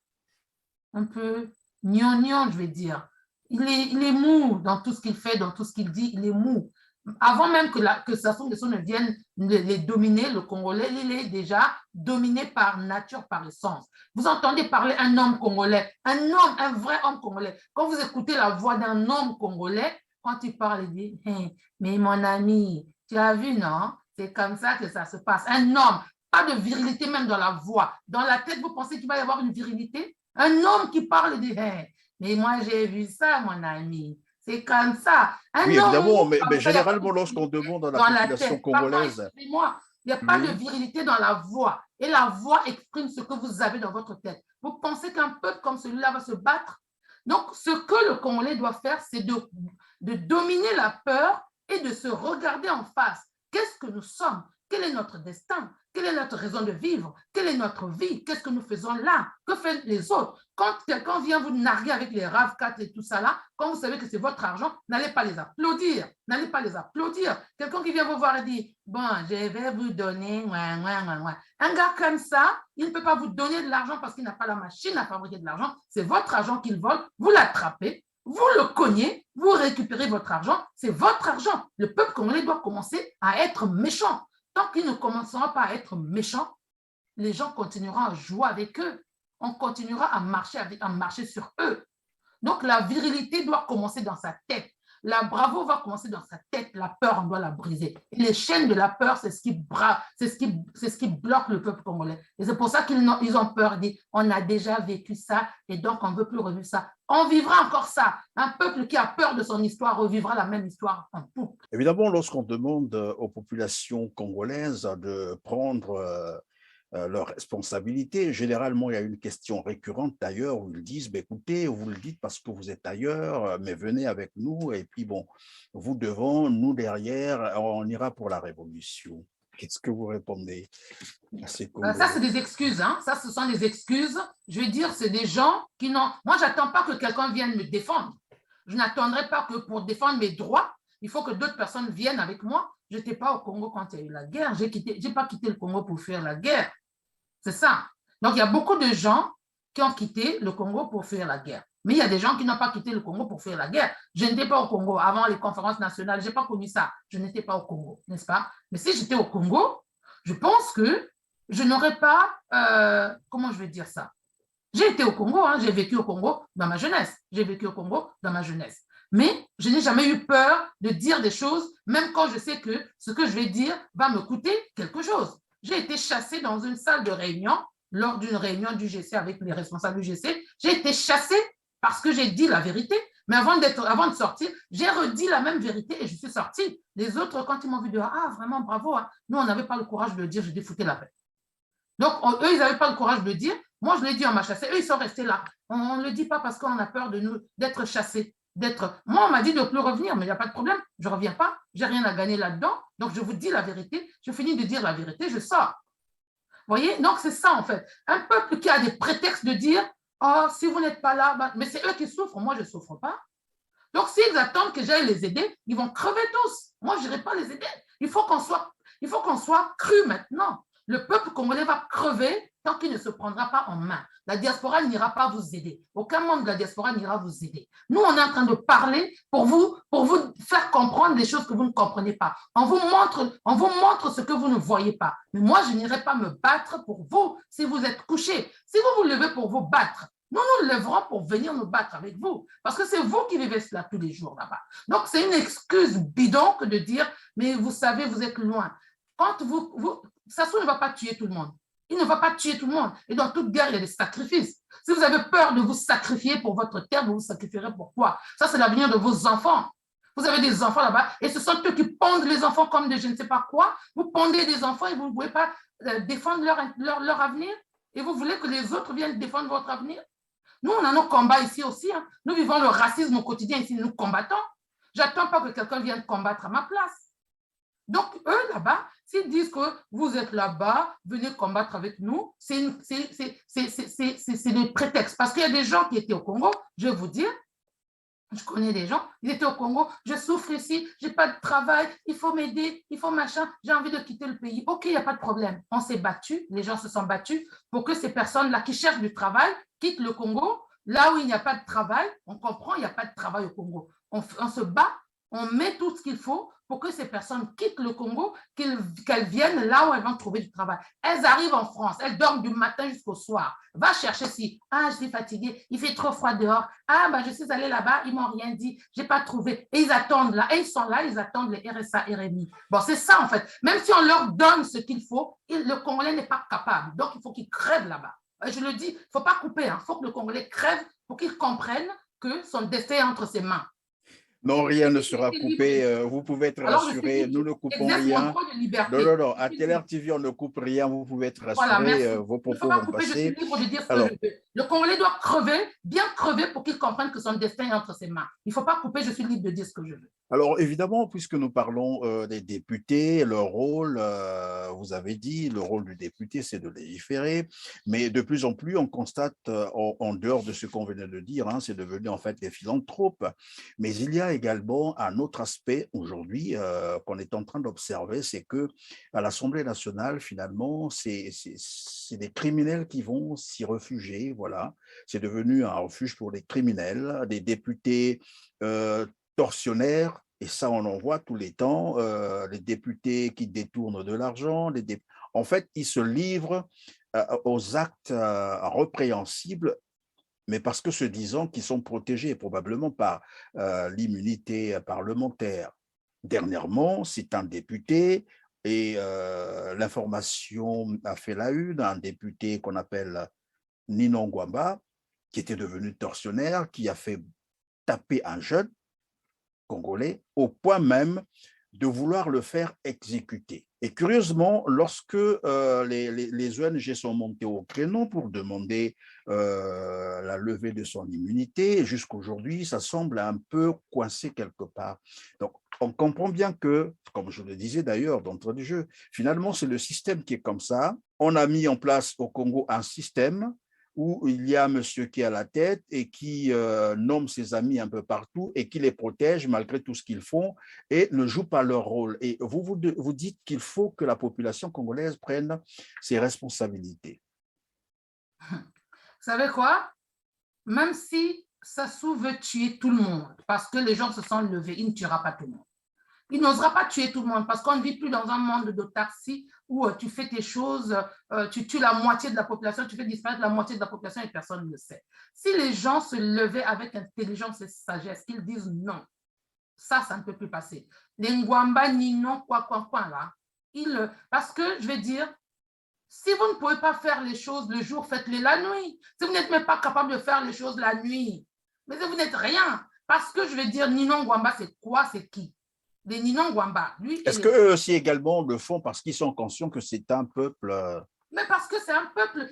Speaker 1: un peu gnangnan, je vais dire. Il est mou dans tout ce qu'il fait, dans tout ce qu'il dit, il est mou. Avant même que Sassou Nguesso ne vienne les dominer, le Congolais, il est déjà dominé par nature, par essence. Vous entendez parler un homme congolais, un vrai homme congolais. Quand vous écoutez la voix d'un homme congolais, quand il parle, il dit hey, mais mon ami, tu as vu, non? C'est comme ça que ça se passe. Un homme, pas de virilité même dans la voix. Dans la tête, vous pensez qu'il va y avoir une virilité? Un homme qui parle, il dit hey, mais moi j'ai vu ça, mon ami. C'est comme ça.
Speaker 2: Oui, évidemment, mais généralement, lorsqu'on demande à la population congolaise…
Speaker 1: Excusez-moi, il n'y a pas de virilité dans la voix. Et la voix exprime ce que vous avez dans votre tête. Vous pensez qu'un peuple comme celui-là va se battre? Donc, ce que le Congolais doit faire, c'est de dominer la peur et de se regarder en face. Qu'est-ce que nous sommes? Quel est notre destin? Quelle est notre raison de vivre? Quelle est notre vie? Qu'est-ce que nous faisons là? Que font les autres? Quand quelqu'un vient vous narguer avec les RAV4 et tout ça là, quand vous savez que c'est votre argent, n'allez pas les applaudir. N'allez pas les applaudir. Quelqu'un qui vient vous voir et dit, bon, je vais vous donner… Un gars comme ça, il ne peut pas vous donner de l'argent parce qu'il n'a pas la machine à fabriquer de l'argent. C'est votre argent qu'il vole. Vous l'attrapez, vous le cognez, vous récupérez votre argent. C'est votre argent. Le peuple congolais doit commencer à être méchant. Tant qu'ils ne commenceront pas à être méchants, les gens continueront à jouer avec eux. On continuera à marcher sur eux. Donc, la virilité doit commencer dans sa tête. La bravo va commencer dans sa tête. La peur, on doit la briser. Et les chaînes de la peur, c'est ce qui bloque le peuple congolais. Et c'est pour ça qu'ils ont peur. Ils disent, on a déjà vécu ça et donc on ne veut plus revivre ça. On vivra encore ça. Un peuple qui a peur de son histoire revivra la même histoire en boucle.
Speaker 2: Évidemment, lorsqu'on demande aux populations congolaises de prendre leurs responsabilités, généralement, il y a une question récurrente d'ailleurs où ils disent, écoutez, vous le dites parce que vous êtes ailleurs, mais venez avec nous et puis bon, vous devant, nous derrière, on ira pour la révolution. Qu'est-ce que vous répondez à ces Congolais?
Speaker 1: Ça, c'est des excuses. Hein? Ça, ce sont des excuses. Je veux dire, c'est des gens qui n'ont… Moi, je n'attends pas que quelqu'un vienne me défendre. Je n'attendrai pas que pour défendre mes droits, il faut que d'autres personnes viennent avec moi. Je n'étais pas au Congo quand il y a eu la guerre. Je n'ai pas quitté le Congo pour fuir la guerre. C'est ça. Donc, il y a beaucoup de gens qui ont quitté le Congo pour fuir la guerre. Mais il y a des gens qui n'ont pas quitté le Congo pour fuir la guerre. Je n'étais pas au Congo avant les conférences nationales. Je n'ai pas connu ça. Je n'étais pas au Congo, n'est-ce pas? Mais si j'étais au Congo, je pense que je n'aurais pas… comment je vais dire ça? J'ai été au Congo, hein, j'ai vécu au Congo dans ma jeunesse. J'ai vécu au Congo dans ma jeunesse. Mais je n'ai jamais eu peur de dire des choses, même quand je sais que ce que je vais dire va me coûter quelque chose. J'ai été chassée dans une salle de réunion, lors d'une réunion du GC avec les responsables du GC. J'ai été chassée parce que j'ai dit la vérité. Mais avant de sortir, j'ai redit la même vérité et je suis sortie. Les autres, quand ils m'ont vu dire, ah, vraiment, bravo, hein. Nous, on n'avait pas le courage de le dire, je dis, foutez la paix. Donc, eux, ils n'avaient pas le courage de le dire. Moi, je l'ai dit, on m'a chassé. Eux, ils sont restés là. On ne le dit pas parce qu'on a peur d'être chassés. Moi, on m'a dit de ne plus revenir, mais il n'y a pas de problème. Je ne reviens pas. Je n'ai rien à gagner là-dedans. Donc, je vous dis la vérité. Je finis de dire la vérité, je sors. Vous voyez? Donc, c'est ça, en fait. Un peuple qui a des prétextes de dire, oh, si vous n'êtes pas là, bah, mais c'est eux qui souffrent. Moi, je ne souffre pas. Donc, s'ils attendent que j'aille les aider, ils vont crever tous. Moi, je n'irai pas les aider. Il faut qu'on soit cru maintenant. Le peuple congolais va crever tant qu'il ne se prendra pas en main. La diaspora n'ira pas vous aider. Aucun membre de la diaspora n'ira vous aider. Nous, on est en train de parler pour vous faire comprendre les choses que vous ne comprenez pas. On vous montre ce que vous ne voyez pas. Mais moi, je n'irai pas me battre pour vous si vous êtes couché. Si vous vous levez pour vous battre, nous nous lèverons pour venir nous battre avec vous. Parce que c'est vous qui vivez cela tous les jours là-bas. Donc, c'est une excuse bidon que de dire, mais vous savez, vous êtes loin. Quand Sassou ne va pas tuer tout le monde. Il ne va pas tuer tout le monde. Et dans toute guerre, il y a des sacrifices. Si vous avez peur de vous sacrifier pour votre terre, vous vous sacrifierez pour quoi? Ça, c'est l'avenir de vos enfants. Vous avez des enfants là-bas et ce sont eux qui pondent les enfants comme de je ne sais pas quoi. Vous pondez des enfants et vous ne pouvez pas défendre leur avenir. Et vous voulez que les autres viennent défendre votre avenir? Nous, on a nos combats ici aussi. Hein. Nous vivons le racisme au quotidien ici, nous combattons. Je n'attends pas que quelqu'un vienne combattre à ma place. Donc, eux, là-bas, s'ils disent que vous êtes là-bas, venez combattre avec nous, c'est le prétexte. Parce qu'il y a des gens qui étaient au Congo, je vais vous dire, je connais des gens, ils étaient au Congo, je souffre ici, je n'ai pas de travail, il faut m'aider, il faut machin, j'ai envie de quitter le pays. OK, il n'y a pas de problème. On s'est battu, les gens se sont battus pour que ces personnes-là qui cherchent du travail quittent le Congo. Là où il n'y a pas de travail, on comprend, il n'y a pas de travail au Congo. On se bat, on met tout ce qu'il faut pour que ces personnes quittent le Congo, qu'elles viennent là où elles vont trouver du travail. Elles arrivent en France, elles dorment du matin jusqu'au soir. Va chercher si, je suis fatiguée, il fait trop froid dehors. Je suis allée là-bas, ils m'ont rien dit, j'ai pas trouvé. Et ils attendent là, et ils sont là, ils attendent les RSA, RMI. Bon, c'est ça en fait. Même si on leur donne ce qu'il faut, le Congolais n'est pas capable. Donc, il faut qu'ils crèvent là-bas. Je le dis, il ne faut pas couper. Il faut que le Congolais crève pour qu'il comprenne que son destin est entre ses mains.
Speaker 2: Non, rien ne sera coupé. Vous pouvez être rassuré. Nous ne coupons rien. Non. À TLR TV, on ne coupe rien. Vous pouvez être rassuré.
Speaker 1: Voilà,
Speaker 2: vos propos vont passer.
Speaker 1: Je suis libre de dire ce que je veux. Le Congolais doit crever, bien crever pour qu'il comprenne que son destin est entre ses mains. Il ne faut pas couper. Je suis libre de dire ce que je veux.
Speaker 2: Alors, évidemment, puisque nous parlons des députés, leur rôle, vous avez dit, le rôle du député, c'est de légiférer, mais de plus en plus, on constate, en dehors de ce qu'on venait de dire, c'est devenu en fait des philanthropes, mais il y a également un autre aspect aujourd'hui qu'on est en train d'observer, c'est que à l'Assemblée nationale, finalement, c'est des criminels qui vont s'y réfugier, voilà, c'est devenu un refuge pour les criminels, des députés tortionnaires, et ça on en voit tous les temps, les députés qui détournent de l'argent, en fait ils se livrent aux actes répréhensibles, mais parce que se disant qu'ils sont protégés probablement par l'immunité parlementaire. Dernièrement, c'est un député, et l'information a fait la une, un député qu'on appelle Ninon Ngwamba, qui était devenu tortionnaire, qui a fait taper un jeune congolais au point même de vouloir le faire exécuter. Et curieusement, lorsque les ONG sont montées au créneau pour demander la levée de son immunité, jusqu'aujourd'hui, ça semble un peu coincé quelque part. Donc, on comprend bien que, comme je le disais d'ailleurs d'entrée du jeu, finalement, c'est le système qui est comme ça. On a mis en place au Congo un système où il y a un monsieur qui est à la tête et qui nomme ses amis un peu partout et qui les protège malgré tout ce qu'ils font et ne joue pas leur rôle. Et vous dites qu'il faut que la population congolaise prenne ses responsabilités.
Speaker 1: Vous savez quoi? Même si Sassou veut tuer tout le monde parce que les gens se sont levés, il ne tuera pas tout le monde. Il n'osera pas tuer tout le monde parce qu'on ne vit plus dans un monde d'autarcie où tu fais tes choses, tu tues la moitié de la population, tu fais disparaître la moitié de la population et personne ne le sait. Si les gens se levaient avec intelligence et sagesse, qu'ils disent non, ça ne peut plus passer. Les Ngwamba, Ninon, quoi, là, parce que je vais dire, si vous ne pouvez pas faire les choses le jour, faites-les la nuit. Si vous n'êtes même pas capable de faire les choses la nuit, mais vous n'êtes rien. Parce que je vais dire, Ninon Ngwamba, c'est quoi, c'est qui? Les Ninon Ngwamba.
Speaker 2: Est-ce qu'eux aussi également le font parce qu'ils sont conscients que c'est un peuple
Speaker 1: Mais parce que c'est un peuple,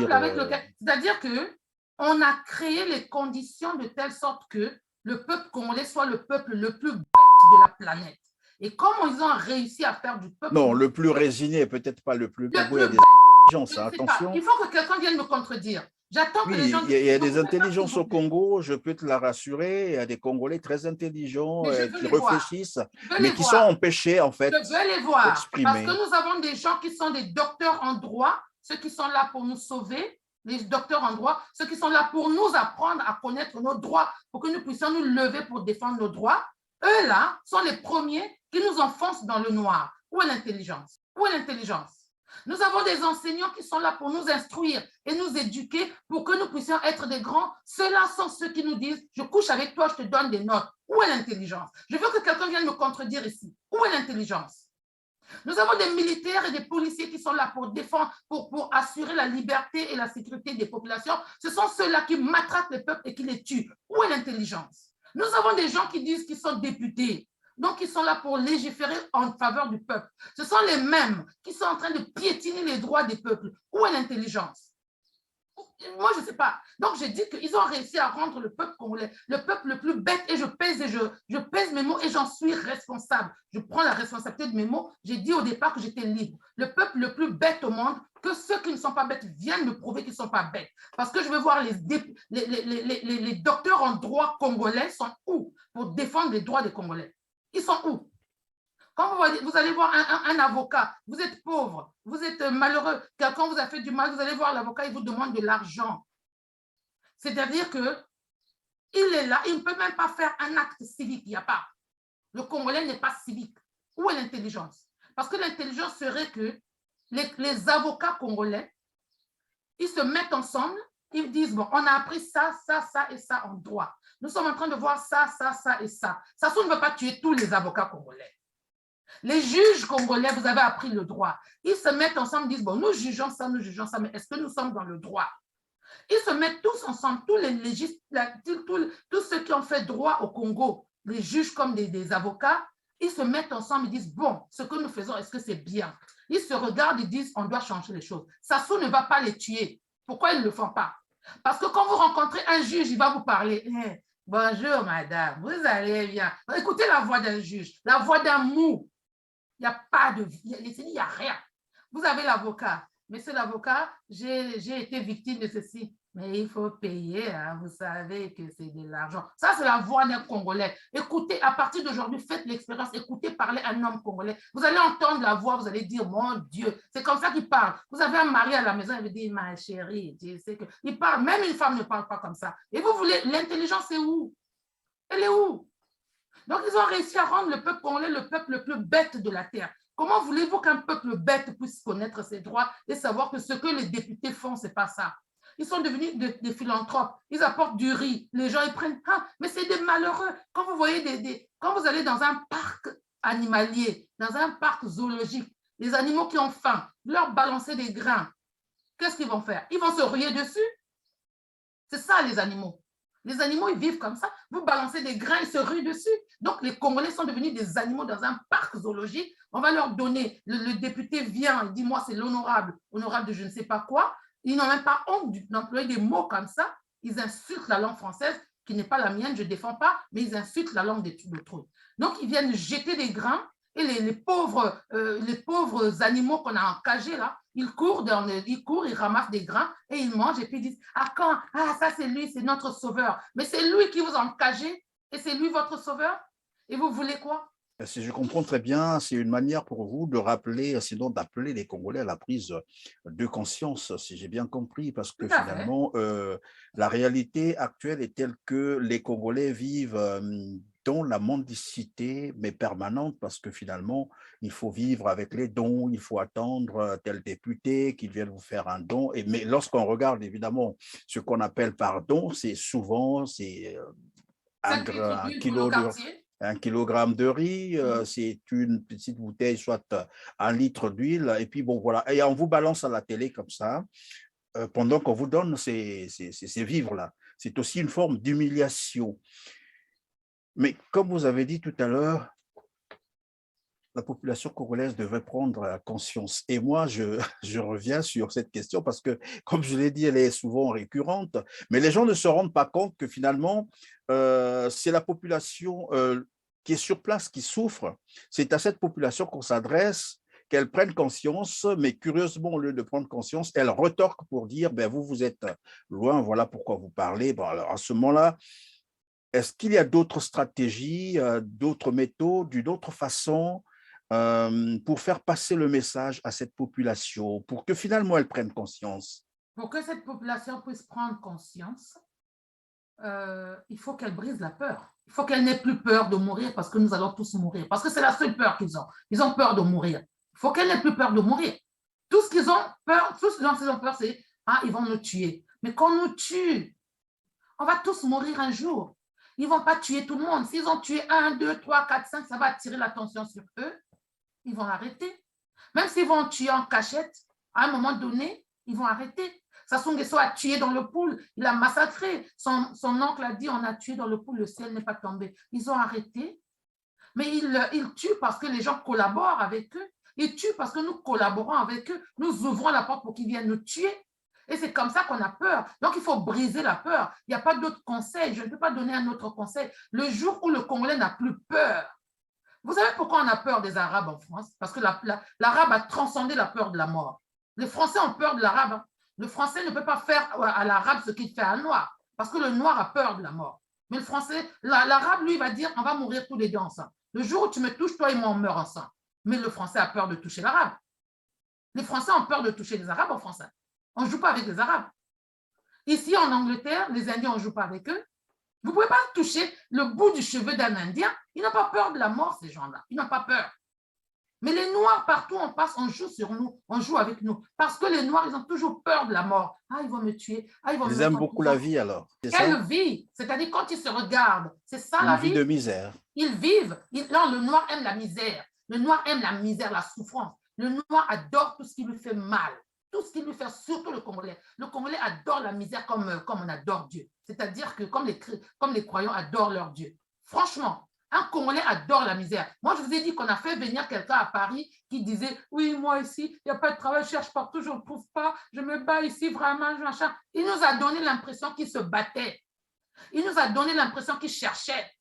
Speaker 1: avec lequel... C'est-à-dire qu'on a créé les conditions de telle sorte que le peuple congolais soit le peuple le plus bête de la planète. Et comment ils ont réussi à faire du peuple...
Speaker 2: Non, le plus résigné, peut-être pas le plus...
Speaker 1: Il y a des intelligences, attention. Il faut que quelqu'un vienne me contredire. J'attends que les gens...
Speaker 2: Il y a des intelligences au Congo, je peux te la rassurer. Il y a des Congolais très intelligents qui réfléchissent, mais qui sont empêchés, en fait,
Speaker 1: je veux les voir, parce que nous avons des gens qui sont des docteurs en droit. ceux qui sont là pour nous sauver, les docteurs en droit, ceux qui sont là pour nous apprendre à connaître nos droits, pour que nous puissions nous lever pour défendre nos droits, eux là sont les premiers qui nous enfoncent dans le noir. Où est l'intelligence? Où est l'intelligence? Nous avons des enseignants qui sont là pour nous instruire et nous éduquer pour que nous puissions être des grands. Ceux-là sont ceux qui nous disent, je couche avec toi, je te donne des notes. Où est l'intelligence? Je veux que quelqu'un vienne me contredire ici. Où est l'intelligence? Nous avons des militaires et des policiers qui sont là pour défendre, pour assurer la liberté et la sécurité des populations. Ce sont ceux-là qui matraquent les peuples et qui les tuent. Où est l'intelligence? Nous avons des gens qui disent qu'ils sont députés, donc ils sont là pour légiférer en faveur du peuple. Ce sont les mêmes qui sont en train de piétiner les droits des peuples. Où est l'intelligence? Moi, je ne sais pas. Donc, j'ai dit qu'ils ont réussi à rendre le peuple congolais le peuple le plus bête, et je pèse mes mots et j'en suis responsable. Je prends la responsabilité de mes mots. J'ai dit au départ que j'étais libre. Le peuple le plus bête au monde, que ceux qui ne sont pas bêtes viennent me prouver qu'ils ne sont pas bêtes. Parce que je veux voir les docteurs en droit congolais sont où pour défendre les droits des Congolais? Ils sont où? Quand vous allez voir un avocat, vous êtes pauvre, vous êtes malheureux, quelqu'un vous a fait du mal, vous allez voir l'avocat, il vous demande de l'argent. C'est-à-dire qu'il est là, il ne peut même pas faire un acte civique, il n'y a pas. Le Congolais n'est pas civique. Où est l'intelligence? Parce que l'intelligence serait que les avocats congolais, ils se mettent ensemble, ils disent, bon, on a appris ça, ça, ça et ça en droit. Nous sommes en train de voir ça, ça, ça et ça. Ça ne veut pas tuer tous les avocats congolais. Les juges congolais, vous avez appris le droit. Ils se mettent ensemble, disent, bon, nous jugeons ça, mais est-ce que nous sommes dans le droit? Ils se mettent tous ensemble, tous ceux qui ont fait droit au Congo, les juges comme des avocats, ils se mettent ensemble et disent, bon, ce que nous faisons, est-ce que c'est bien? Ils se regardent et disent, on doit changer les choses. Sassou ne va pas les tuer. Pourquoi ils ne le font pas? Parce que quand vous rencontrez un juge, il va vous parler. Hey, bonjour, madame, vous allez bien. Écoutez la voix d'un juge, la voix d'un mou. Il n'y a pas de vie, il n'y a rien. Vous avez l'avocat. Monsieur l'avocat, j'ai été victime de ceci. Mais il faut payer, hein, vous savez que c'est de l'argent. Ça, c'est la voix d'un Congolais. Écoutez, à partir d'aujourd'hui, faites l'expérience, écoutez parler un homme congolais. Vous allez entendre la voix, vous allez dire, mon Dieu, c'est comme ça qu'il parle. Vous avez un mari à la maison, il vous dit, ma chérie, tu sais que... Il parle, même une femme ne parle pas comme ça. Et vous voulez, l'intelligence, c'est où? Elle est où? Donc, ils ont réussi à rendre le peuple congolais le peuple le plus bête de la terre. Comment voulez-vous qu'un peuple bête puisse connaître ses droits et savoir que ce que les députés font, ce n'est pas ça? Ils sont devenus des philanthropes. Ils apportent du riz. Les gens, ils prennent. Ah, mais c'est des malheureux. Quand vous voyez quand vous allez dans un parc animalier, dans un parc zoologique, les animaux qui ont faim, leur balancer des grains, qu'est-ce qu'ils vont faire? Ils vont se ruer dessus. C'est ça, les animaux. Les animaux, ils vivent comme ça. Vous balancez des grains, ils se ruent dessus. Donc, les Congolais sont devenus des animaux dans un parc zoologique. On va leur donner, le député vient, il dit, moi, c'est l'honorable, honorable de je ne sais pas quoi. Ils n'ont même pas honte d'employer des mots comme ça. Ils insultent la langue française, qui n'est pas la mienne, je ne défends pas, mais ils insultent la langue d'autrui. Donc, ils viennent jeter des grains et les pauvres animaux qu'on a encagés là, ils courent, ils ramassent des grains et ils mangent et puis ils disent, ah quand, ah ça c'est lui, c'est notre sauveur. Mais c'est lui qui vous a encagé et c'est lui votre sauveur. Et vous voulez quoi?
Speaker 2: Si je comprends très bien, c'est une manière pour vous de rappeler, sinon d'appeler les Congolais à la prise de conscience, si j'ai bien compris, parce que finalement, la réalité actuelle est telle que les Congolais vivent dans la mendicité, mais permanente, parce que finalement, il faut vivre avec les dons, il faut attendre tel député qu'il vienne vous faire un don. Mais lorsqu'on regarde évidemment ce qu'on appelle par don, c'est souvent un kilo de... 1 kilogramme de riz, c'est une petite bouteille, soit 1 litre d'huile, et puis bon, voilà. Et on vous balance à la télé comme ça, pendant qu'on vous donne ces vivres-là. C'est aussi une forme d'humiliation. Mais comme vous avez dit tout à l'heure, la population congolaise devait prendre conscience. Et moi, je reviens sur cette question parce que, comme je l'ai dit, elle est souvent récurrente, mais les gens ne se rendent pas compte que finalement, c'est la population qui est sur place qui souffre. C'est à cette population qu'on s'adresse, qu'elle prenne conscience, mais curieusement, au lieu de prendre conscience, elle retorque pour dire, ben, vous êtes loin, voilà pourquoi vous parlez. Bon, alors à ce moment-là, est-ce qu'il y a d'autres stratégies, d'autres méthodes, d'une autre façon pour faire passer le message à cette population, pour que finalement elle prenne conscience?
Speaker 1: Pour que cette population puisse prendre conscience, il faut qu'elle brise la peur. Il faut qu'elle n'ait plus peur de mourir parce que nous allons tous mourir. Parce que c'est la seule peur qu'ils ont. Ils ont peur de mourir. Il faut qu'elle n'ait plus peur de mourir. Tout ce qu'ils ont peur, tout ce dont ils ont peur, c'est ils vont nous tuer. Mais qu'on nous tue, on va tous mourir un jour. Ils ne vont pas tuer tout le monde. S'ils ont tué 1, 2, 3, 4, 5, ça va attirer l'attention sur eux. Ils vont arrêter. Même s'ils vont tuer en cachette, à un moment donné, ils vont arrêter. Sassou Nguesso a tué dans le pool, il a massacré. Son oncle a dit, on a tué dans le pool, le ciel n'est pas tombé. Ils ont arrêté. Mais ils tuent parce que les gens collaborent avec eux. Ils tuent parce que nous collaborons avec eux. Nous ouvrons la porte pour qu'ils viennent nous tuer. Et c'est comme ça qu'on a peur. Donc, il faut briser la peur. Il n'y a pas d'autre conseil. Je ne peux pas donner un autre conseil. Le jour où le Congolais n'a plus peur, vous savez pourquoi on a peur des Arabes en France? Parce que l'Arabe a transcendé la peur de la mort. Les Français ont peur de l'Arabe. Le Français ne peut pas faire à l'Arabe ce qu'il fait à un Noir, parce que le Noir a peur de la mort. Mais le Français, l'Arabe, lui, va dire, on va mourir tous les deux ensemble. Le jour où tu me touches, toi et moi, on meurt ensemble. Mais le Français a peur de toucher l'Arabe. Les Français ont peur de toucher les Arabes en français. On ne joue pas avec les Arabes. Ici, en Angleterre, les Indiens, on ne joue pas avec eux. Vous ne pouvez pas toucher le bout du cheveu d'un Indien. Ils n'ont pas peur de la mort, ces gens-là. Ils n'ont pas peur. Mais les Noirs, partout on passe, on joue sur nous, on joue avec nous. Parce que les Noirs, ils ont toujours peur de la mort. Ils vont me tuer. Ils vont me
Speaker 2: Ils
Speaker 1: mettre
Speaker 2: aiment
Speaker 1: en
Speaker 2: beaucoup
Speaker 1: prison.
Speaker 2: la vie alors.
Speaker 1: Quelle vie? C'est-à-dire quand ils se regardent, c'est ça la vie?
Speaker 2: Une vie de misère.
Speaker 1: Ils vivent. Non, le Noir aime la misère. Le Noir aime la misère, la souffrance. Le Noir adore tout ce qui lui fait mal. Tout ce qui lui fait, surtout le Congolais. Le Congolais adore la misère comme on adore Dieu. C'est-à-dire que comme les croyants adorent leur Dieu. Franchement, un Congolais adore la misère. Moi, je vous ai dit qu'on a fait venir quelqu'un à Paris qui disait « Oui, moi ici, il n'y a pas de travail, je cherche partout, je ne trouve pas, je me bats ici vraiment, machin. » Il nous a donné l'impression qu'il se battait. Il nous a donné l'impression qu'il cherchait.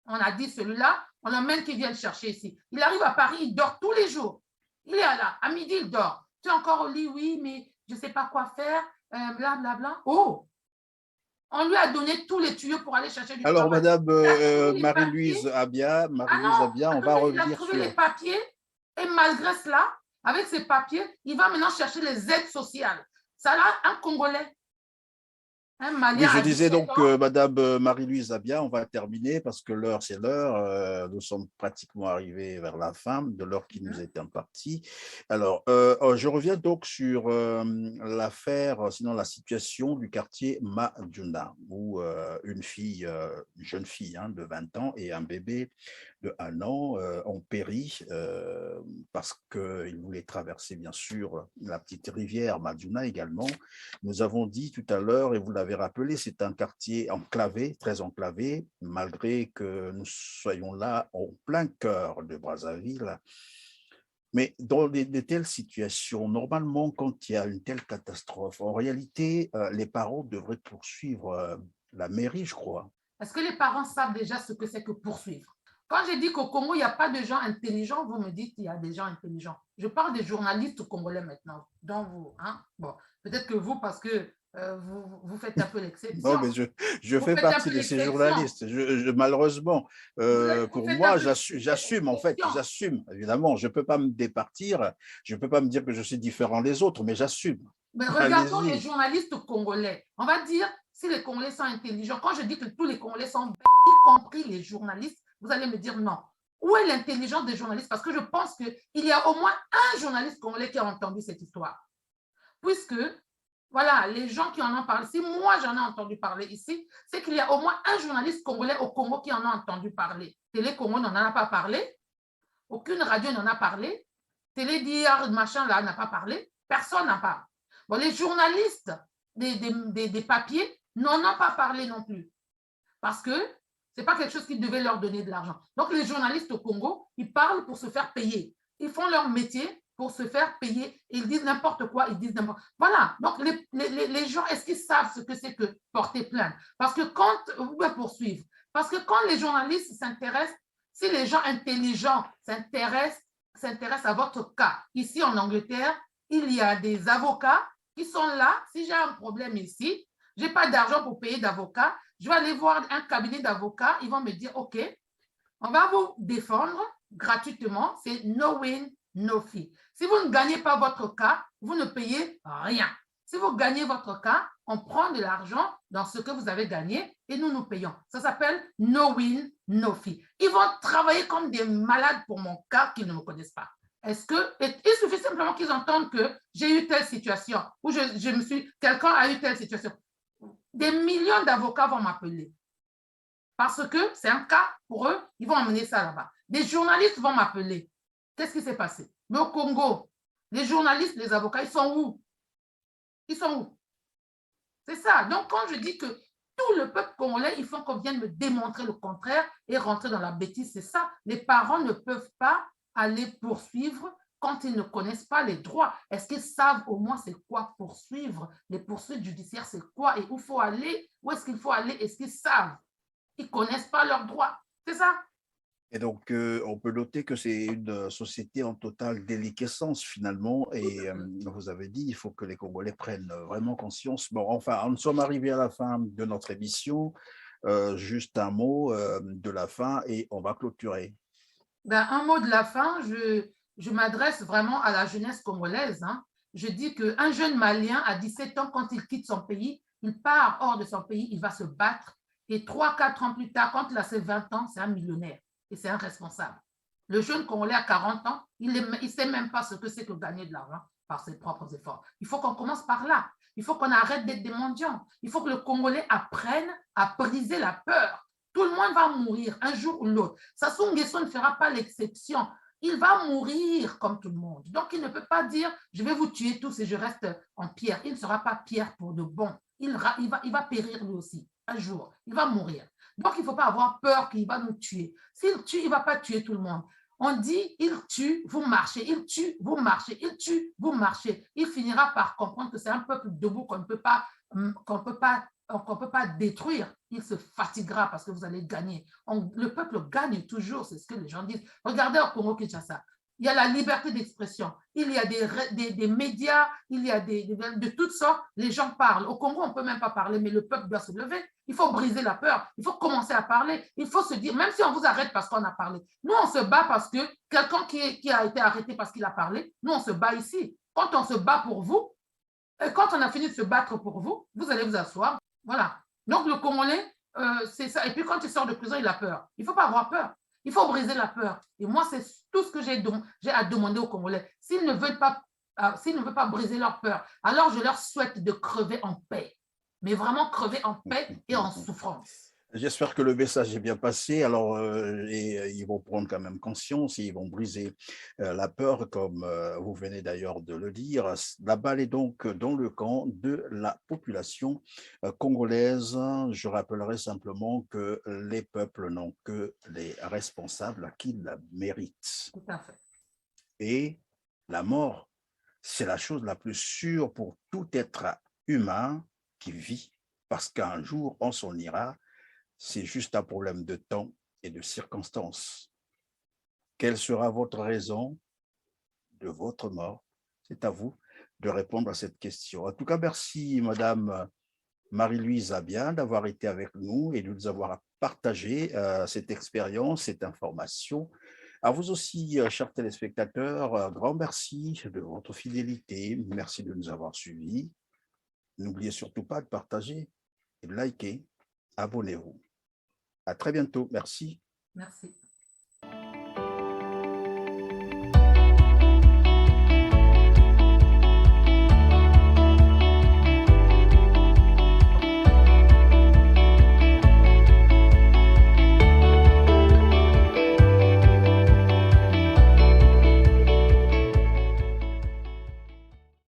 Speaker 1: On a dit celui-là, on l'emmène qu'il vienne chercher ici. Il arrive à Paris, il dort tous les jours. Il est là, à midi, il dort. Tu es encore au lit, oui, mais je ne sais pas quoi faire, blablabla. Bla. Oh! On lui a donné tous les tuyaux pour aller chercher du travail.
Speaker 2: Alors, Madame Marie-Louise Abia, on va revenir sur…
Speaker 1: Il a trouvé les papiers et malgré cela, avec ces papiers, il va maintenant chercher les aides sociales. Ça là, un Congolais.
Speaker 2: Oui, je disais donc, Madame Marie-Louise Abia, on va terminer parce que l'heure, c'est l'heure. Nous sommes pratiquement arrivés vers la fin de l'heure qui nous est impartie. Alors, je reviens donc sur l'affaire, sinon la situation du quartier Madjouna, où une jeune fille de 20 ans et un bébé de 1 an ont péri parce qu'ils voulaient traverser, bien sûr, la petite rivière Madjouna également. Nous avons dit tout à l'heure, et vous l'avez rappelé, c'est un quartier enclavé, très enclavé, malgré que nous soyons là au plein cœur de Brazzaville. Mais dans de telles situations, normalement, quand il y a une telle catastrophe, en réalité, les parents devraient poursuivre la mairie, je crois.
Speaker 1: Est-ce que les parents savent déjà ce que c'est que poursuivre? Quand j'ai dit qu'au Congo, il n'y a pas de gens intelligents, vous me dites qu'il y a des gens intelligents. Je parle des journalistes congolais maintenant, dont vous. Bon, peut-être que vous, parce que vous faites un peu l'exception.
Speaker 2: Non, mais je fais partie de ces journalistes. Malheureusement, pour moi, j'assume, en fait, j'assume, évidemment. Je ne peux pas me départir, je ne peux pas me dire que je suis différent des autres, mais j'assume.
Speaker 1: Mais regardons les journalistes congolais. On va dire, si les Congolais sont intelligents, quand je dis que tous les Congolais sont bêtes, y compris les journalistes, vous allez me dire non. Où est l'intelligence des journalistes? Parce que je pense qu'il y a au moins un journaliste congolais qui a entendu cette histoire. Puisque, voilà, les gens qui en ont parlé, si moi j'en ai entendu parler ici, c'est qu'il y a au moins un journaliste congolais au Congo qui en a entendu parler. Télé Congo n'en a pas parlé. Aucune radio n'en a parlé. Télé d'hier, machin là, n'a pas parlé. Personne n'en parle. Bon, les journalistes des papiers n'en ont pas parlé non plus. Parce que ce n'est pas quelque chose qui devait leur donner de l'argent. Donc, les journalistes au Congo, ils parlent pour se faire payer. Ils font leur métier pour se faire payer. Ils disent n'importe quoi, ils disent n'importe quoi. Voilà. Donc, les gens, est-ce qu'ils savent ce que c'est que porter plainte? Parce que quand, vous pouvez poursuivre. Parce que quand les journalistes s'intéressent, si les gens intelligents s'intéressent à votre cas, ici en Angleterre, il y a des avocats qui sont là. Si j'ai un problème ici, je n'ai pas d'argent pour payer d'avocat, je vais aller voir un cabinet d'avocats, ils vont me dire, OK, on va vous défendre, gratuitement, c'est no win, no fee. Si vous ne gagnez pas votre cas, vous ne payez rien. Si vous gagnez votre cas, on prend de l'argent dans ce que vous avez gagné et nous payons. Ça s'appelle no win, no fee. Ils vont travailler comme des malades pour mon cas qu'ils ne me connaissent pas. Est-ce que, il suffit simplement qu'ils entendent que j'ai eu telle situation ou quelqu'un a eu telle situation. Des millions d'avocats vont m'appeler parce que c'est un cas pour eux, ils vont emmener ça là-bas. Des journalistes vont m'appeler. Qu'est-ce qui s'est passé? Mais au Congo, les journalistes, les avocats, ils sont où? Ils sont où? C'est ça. Donc, quand je dis que tout le peuple congolais, il faut qu'on vienne me démontrer le contraire et rentrer dans la bêtise, c'est ça. Les parents ne peuvent pas aller poursuivre quand ils ne connaissent pas les droits. Est-ce qu'ils savent au moins c'est quoi poursuivre? Les poursuites judiciaires, c'est quoi et où il faut aller? Où est-ce qu'il faut aller? Est-ce qu'ils savent? Ils ne connaissent pas leurs droits. C'est ça.
Speaker 2: Et donc, on peut noter que c'est une société en totale déliquescence finalement. Et vous avez dit, il faut que les Congolais prennent vraiment conscience. Bon, enfin, nous sommes arrivés à la fin de notre émission. Juste un mot de la fin et on va clôturer.
Speaker 1: Ben, un mot de la fin, je m'adresse vraiment à la jeunesse congolaise. Hein. Je dis qu'un jeune Malien à 17 ans, quand il quitte son pays, il part hors de son pays, il va se battre. Et 3-4 ans plus tard, quand il a ses 20 ans, c'est un millionnaire et c'est un responsable. Le jeune Congolais à 40 ans, il ne sait même pas ce que c'est que gagner de l'argent par ses propres efforts. Il faut qu'on commence par là. Il faut qu'on arrête d'être des mendiants. Il faut que le Congolais apprenne à briser la peur. Tout le monde va mourir un jour ou l'autre. Sassou Nguesso ne fera pas l'exception. Il va mourir comme tout le monde. Donc, il ne peut pas dire « je vais vous tuer tous et je reste en pierre ». Il ne sera pas pierre pour de bon. Il va périr lui aussi un jour. Il va mourir. Donc, il ne faut pas avoir peur qu'il va nous tuer. S'il tue, il ne va pas tuer tout le monde. On dit, il tue, vous marchez, il tue, vous marchez, il tue, vous marchez. Il finira par comprendre que c'est un peuple debout qu'on ne peut pas détruire. Il se fatiguera parce que vous allez gagner. Le peuple gagne toujours, c'est ce que les gens disent. Regardez au Congo-Kinshasa. Il y a la liberté d'expression, il y a des médias, il y a de toutes sortes, les gens parlent. Au Congo, on ne peut même pas parler, mais le peuple doit se lever. Il faut briser la peur, il faut commencer à parler, il faut se dire, même si on vous arrête parce qu'on a parlé, nous on se bat parce que quelqu'un qui a été arrêté parce qu'il a parlé, nous on se bat ici. Quand on se bat pour vous, et quand on a fini de se battre pour vous, vous allez vous asseoir. Voilà. Donc le Congolais, c'est ça. Et puis quand il sort de prison, il a peur. Il ne faut pas avoir peur. Il faut briser la peur. Et moi, c'est tout ce que j'ai à demander aux Congolais. S'ils ne veulent pas briser leur peur, alors je leur souhaite de crever en paix. Mais vraiment crever en paix et en souffrance.
Speaker 2: J'espère que le message est bien passé. Alors, ils vont prendre quand même conscience, ils vont briser la peur, comme vous venez d'ailleurs de le dire. La balle est donc dans le camp de la population congolaise. Je rappellerai simplement que les peuples n'ont que les responsables qu'ils méritent.
Speaker 1: Tout à fait.
Speaker 2: Et la mort, c'est la chose la plus sûre pour tout être humain qui vit, parce qu'un jour, on s'en ira. C'est juste un problème de temps et de circonstances. Quelle sera votre raison de votre mort? C'est à vous de répondre à cette question. En tout cas, merci, Madame Marie-Louise Zabia, d'avoir été avec nous et de nous avoir partagé cette expérience, cette information. À vous aussi, chers téléspectateurs, grand merci de votre fidélité. Merci de nous avoir suivis. N'oubliez surtout pas de partager et de liker. Abonnez-vous. À très bientôt. Merci.
Speaker 1: Merci.